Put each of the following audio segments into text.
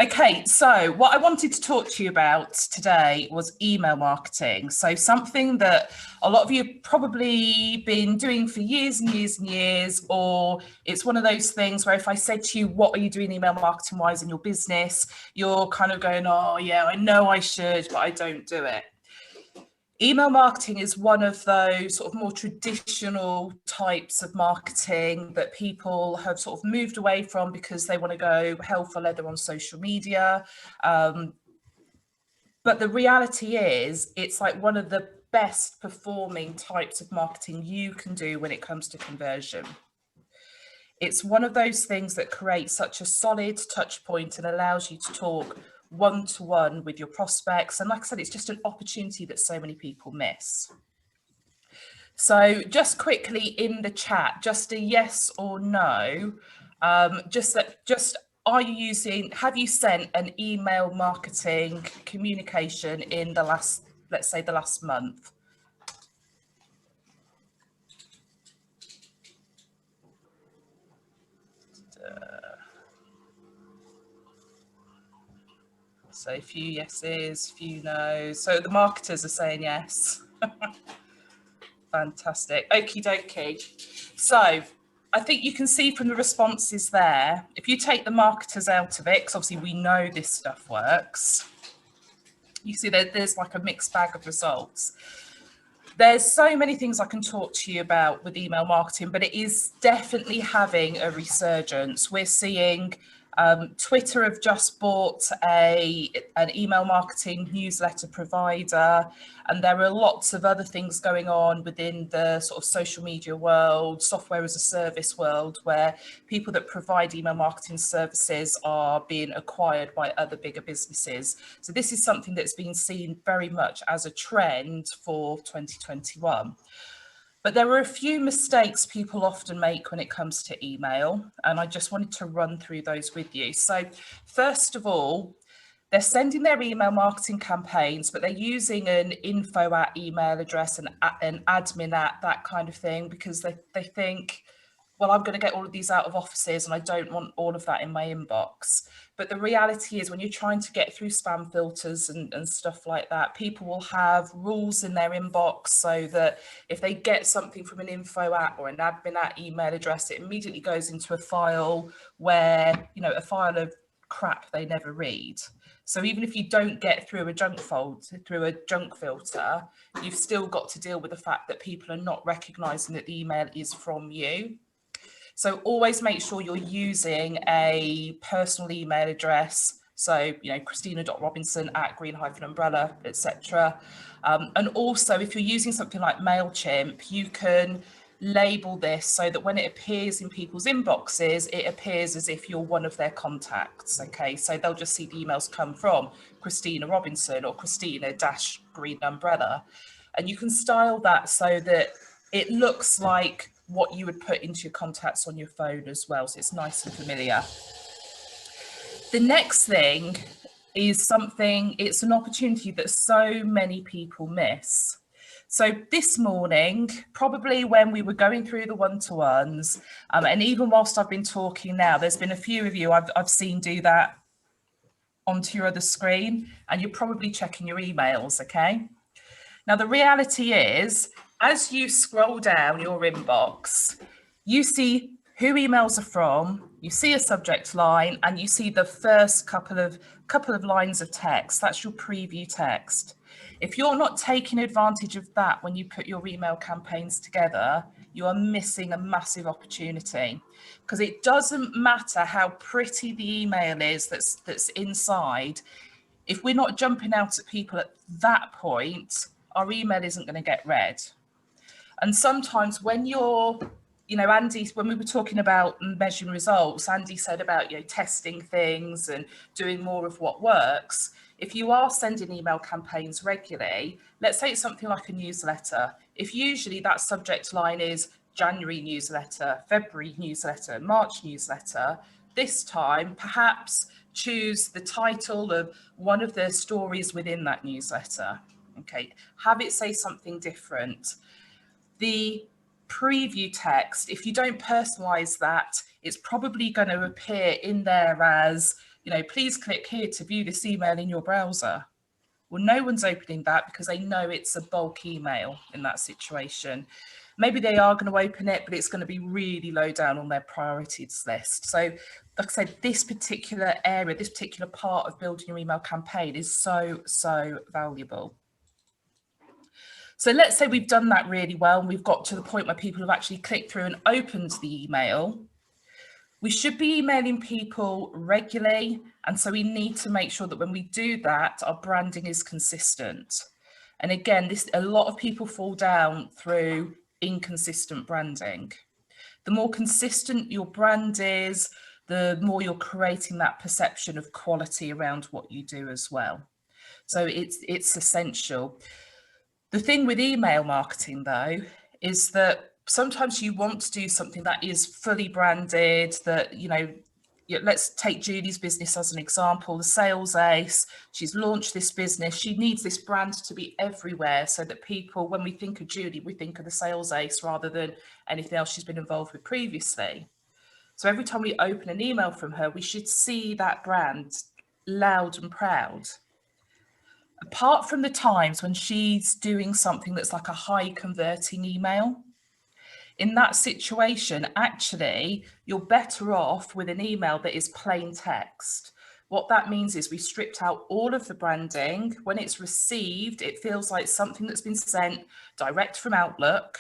Okay, so what I wanted to talk to you about today was email marketing. So something that a lot of you have probably been doing for years and years and years, or it's one of those things where if I said to you, what are you doing email marketing wise in your business? You're kind of going, oh yeah, I know I should, but I don't do it. Email marketing is one of those sort of more traditional types of marketing that people have sort of moved away from because they want to go hell for leather on social media. But the reality is, it's like one of the best performing types of marketing you can do when it comes to conversion. It's one of those things that creates such a solid touch point and allows you to talk one-to-one with your prospects. And like I said, it's just an opportunity that so many people miss. So just quickly in the chat, just a yes or no, are you using, have you sent an email marketing communication in the last, let's say the last month? So a few yeses, few no's. So the marketers are saying yes. Fantastic. Okie dokie. So I think you can see from the responses there, if you take the marketers out of it, because obviously we know this stuff works, you see that there's like a mixed bag of results. There's so many things I can talk to you about with email marketing, but it is definitely having a resurgence. We're seeing Twitter have just bought an email marketing newsletter provider, and there are lots of other things going on within the sort of social media world, software as a service world, where people that provide email marketing services are being acquired by other bigger businesses. So this is something that's been seen very much as a trend for 2021. But there are a few mistakes people often make when it comes to email, and I just wanted to run through those with you. So first of all, they're sending their email marketing campaigns, but they're using an info at email address and an admin at that kind of thing, because they think, well, I'm going to get all of these out of offices and I don't want all of that in my inbox. But the reality is, when you're trying to get through spam filters and stuff like that, people will have rules in their inbox so that if they get something from an info at or an admin at email address, it immediately goes into a file where, you know, a file of crap they never read. So even if you don't get through a junk filter, you've still got to deal with the fact that people are not recognizing that the email is from you. So always make sure you're using a personal email address. So, you know, christina.robinson@green-umbrella, etc. And also, if you're using something like MailChimp, you can label this so that when it appears in people's inboxes, it appears as if you're one of their contacts. Okay, so they'll just see the emails come from Christina Robinson or Christina-Green Umbrella. And you can style that so that it looks like what you would put into your contacts on your phone as well. So it's nice and familiar. The next thing is it's an opportunity that so many people miss. So this morning, probably when we were going through the one-to-ones, and even whilst I've been talking now, there's been a few of you I've seen do that onto your other screen, and you're probably checking your emails, okay? Now, the reality is, as you scroll down your inbox, you see who emails are from, you see a subject line, and you see the first couple of lines of text. That's your preview text. If you're not taking advantage of that when you put your email campaigns together, you are missing a massive opportunity, because it doesn't matter how pretty the email is that's inside. If we're not jumping out at people at that point, our email isn't going to get read. And sometimes when you're, you know, Andy, when we were talking about measuring results, Andy said about, you know, testing things and doing more of what works. If you are sending email campaigns regularly, let's say it's something like a newsletter. If usually that subject line is January newsletter, February newsletter, March newsletter, this time perhaps choose the title of one of the stories within that newsletter. Okay, have it say something different. The preview text, if you don't personalize that, it's probably going to appear in there as you know, please click here to view this email in your browser. Well, no one's opening that because they know it's a bulk email in that situation. Maybe they are going to open it, but it's going to be really low down on their priorities list. So, like I said, this particular area, this particular part of building your email campaign is so, so valuable. So let's say we've done that really well and we've got to the point where people have actually clicked through and opened the email. We should be emailing people regularly, and so we need to make sure that when we do that, our branding is consistent. And again, a lot of people fall down through inconsistent branding. The more consistent your brand is, the more you're creating that perception of quality around what you do as well. So it's essential. The thing with email marketing, though, is that sometimes you want to do something that is fully branded, that, you know, let's take Julie's business as an example, the sales ace. She's launched this business. She needs this brand to be everywhere so that people, when we think of Julie, we think of the sales ace rather than anything else she's been involved with previously. So every time we open an email from her, we should see that brand loud and proud. Apart from the times when she's doing something that's like a high converting email, in that situation, actually, you're better off with an email that is plain text. What that means is we stripped out all of the branding. When it's received, it feels like something that's been sent direct from Outlook.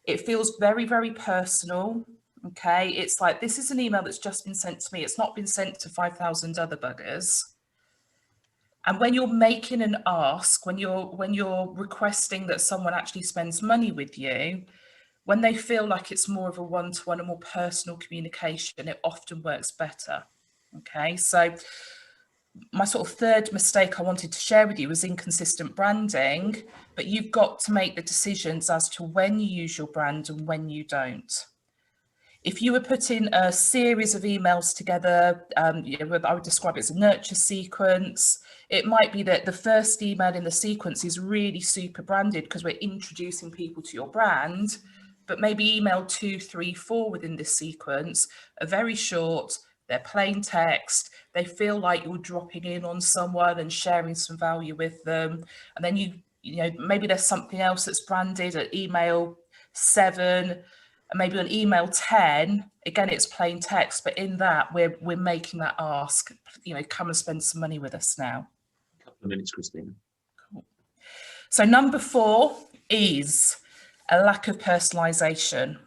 It feels very, very personal. Okay, it's like, this is an email that's just been sent to me. It's not been sent to 5,000 other buggers. And when you're making an ask, when you're requesting that someone actually spends money with you, when they feel like it's more of a one-to-one, a more personal communication, it often works better. Okay, so my sort of third mistake I wanted to share with you was inconsistent branding, but you've got to make the decisions as to when you use your brand and when you don't. If you were putting a series of emails together, I would describe it as a nurture sequence. It might be that the first email in the sequence is really super branded because we're introducing people to your brand, but maybe email 2, 3, 4 within this sequence are very short, they're plain text, they feel like you're dropping in on someone and sharing some value with them. And then you know, maybe there's something else that's branded at email 7, and maybe on email 10, again, it's plain text, but in that we're making that ask, you know, come and spend some money with us now. A couple of minutes, Christina. Cool. So number 4 is a lack of personalization.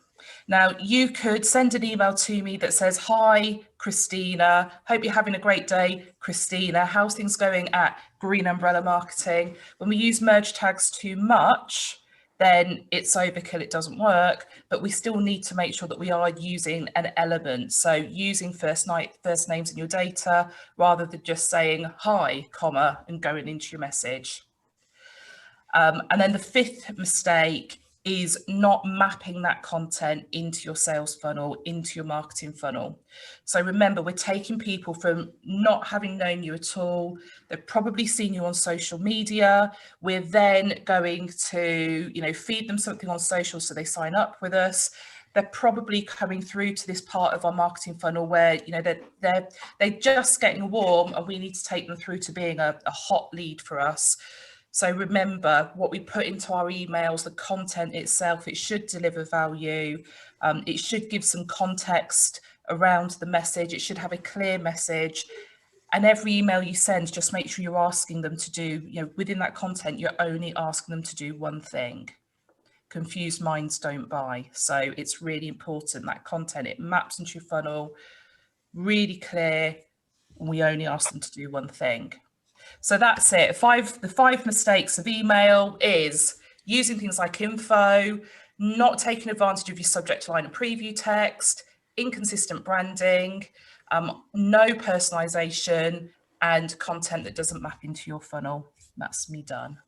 Now, you could send an email to me that says, hi, Christina, hope you're having a great day, Christina. How's things going at Green Umbrella Marketing? When we use merge tags too much, then it's overkill, it doesn't work, but we still need to make sure that we are using an element. So using first names in your data rather than just saying hi, comma, and going into your message. And then the 5th mistake is not mapping that content into your sales funnel, into your marketing funnel. So remember, we're taking people from not having known you at all. They've probably seen you on social media. We're then going to, you know, feed them something on social so they sign up with us. They're probably coming through to this part of our marketing funnel where, you know, they're just getting warm and we need to take them through to being a hot lead for us. So remember, what we put into our emails, the content itself, it should deliver value. It should give some context around the message. It should have a clear message. And every email you send, just make sure you're asking them to do, you know, within that content, you're only asking them to do one thing. Confused minds don't buy. So it's really important that content, it maps into your funnel, really clear, and we only ask them to do one thing. So that's it. The 5 mistakes of email is using things like info, not taking advantage of your subject line and preview text, inconsistent branding, no personalization, and content that doesn't map into your funnel. That's me done.